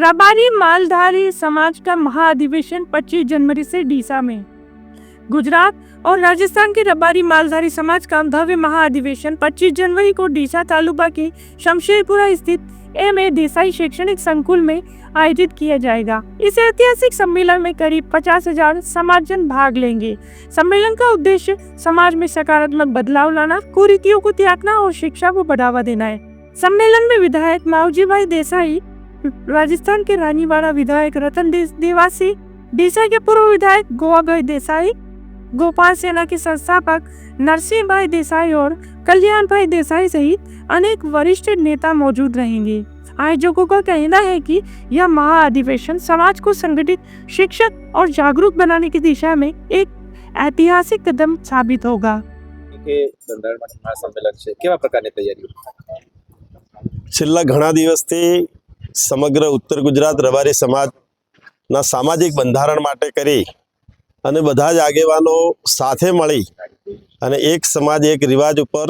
रबारी मालधारी समाज का महाअधिवेशन 25 जनवरी से डीसा में। गुजरात और राजस्थान के रबारी मालधारी समाज का भव्य महाअधिवेशन 25 जनवरी को डीसा तालुका के शमशेरपुरा स्थित एम.ए. देसाई शैक्षणिक संकुल में आयोजित किया जाएगा। इस ऐतिहासिक सम्मेलन में करीब 50,000 समाजजन भाग लेंगे। सम्मेलन का उद्देश्य समाज में सकारात्मक बदलाव लाना, कुरीतियों को त्यागना और शिक्षा को बढ़ावा देना है। सम्मेलन में विधायक मावजी भाई देसाई, राजस्थान के रानीवाड़ा विधायक रतन देवासी, डीसा के पूर्व विधायक गोवा भाई देसाई, गोपाल सेना के संस्थापक नरसिंह भाई देसाई और कल्याण भाई देसाई सहित अनेक वरिष्ठ नेता मौजूद रहेंगे। आयोजकों का कहना है कि यह महाअधिवेशन समाज को संगठित, शिक्षित और जागरूक बनाने की दिशा में एक ऐतिहासिक कदम साबित होगा। છેલ્લા ઘણા દિવસથી સમગ્ર ઉત્તર ગુજરાત રબારી સમાજના સામાજિક બંધારણ માટે કરી અને બધા જ આગેવાનો સાથે મળી અને એક સમાજ એક રિવાજ ઉપર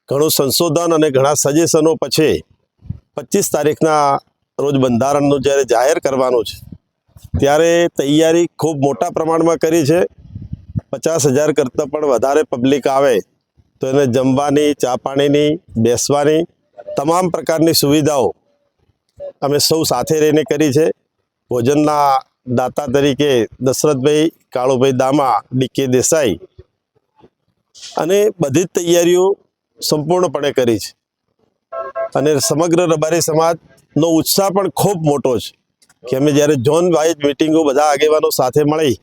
ઘણું સંશોધન અને ઘણા સજેશનો પછી 25 તારીખના રોજ બંધારણનું જ્યારે જાહેર કરવાનું છે ત્યારે તૈયારી ખૂબ મોટા પ્રમાણમાં કરી છે। 50,000 કરતાં પણ વધારે પબ્લિક આવે તો એને જમવાની, ચા પાણીની, બેસવાની તમામ પ્રકારની સુવિધાઓ અમે સૌ સાથે રહીને કરી છે। ભોજનના દાતા તરીકે દશરથભાઈ કાળુભાઈ દામા, ડીકે દેસાઈ અને બધી જ તૈયારીઓ સંપૂર્ણપણે કરી છે અને સમગ્ર રબારી સમાજનો ઉત્સાહ પણ ખૂબ મોટો છે કે અમે જ્યારે ઝોન વાઇઝ મિટિંગો બધા આગેવાનો સાથે મળી,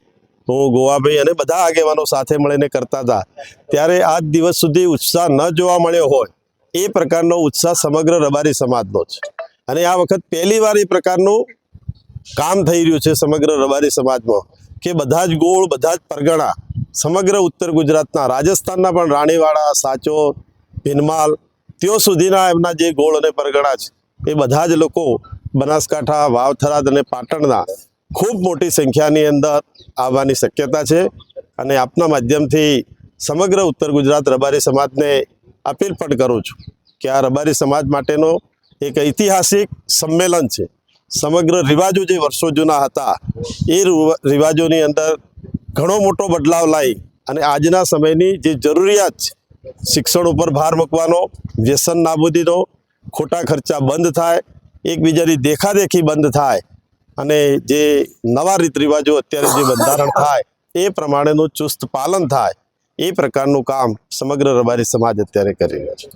હું ગોવાભાઈ અને બધા આગેવાનો સાથે મળીને કરતા હતા ત્યારે આજ દિવસ સુધી ઉત્સાહ ન જોવા મળ્યો હોય એ પ્રકારનો ઉત્સાહ સમગ્ર રબારી સમાજનો છે અને આ વખત પહેલી વાર એ પ્રકારનું કામ થઈ રહ્યું છે સમગ્ર રબારી સમાજમાં કે બધા જ ગોળ, બધા જ પરગણા સમગ્ર ઉત્તર ગુજરાતના, રાજસ્થાનના પણ રાણીવાડા, સાચોર, ભીનમાલ ત્યો સુધીના એમના જે ગોળ અને પરગણા છે એ બધા જ લોકો બનાસકાંઠા, વાવ-થરાદ અને પાટણના ખૂબ મોટી સંખ્યાની અંદર આવવાની શક્યતા છે અને આપના માધ્યમથી સમગ્ર ઉત્તર ગુજરાત રબારી સમાજને अपील पण करूँ छूँ कि आ रबारी समाज माटेनो एक ऐतिहासिक सम्मेलन है। समग्र रिवाजों जो वर्षों जूना था ए रिवाजोनी अंदर घणो मोटो बदलाव लाई अने आजना समयनी जे जरूरियात शिक्षण पर भार मूकवानो, व्यसन नाबूदीनो, खोटा खर्चा बंद थाय, एकबीजानी देखादेखी बंद थाय अने जे नवा रीत रिवाजों अत्यारे जे बंधारण थाय ए प्रमाणेनुं चुस्त पालन थाय ए प्रकारનું કામ સમગ્ર રબારી સમાજ અત્યારે કરી રહ્યો છે।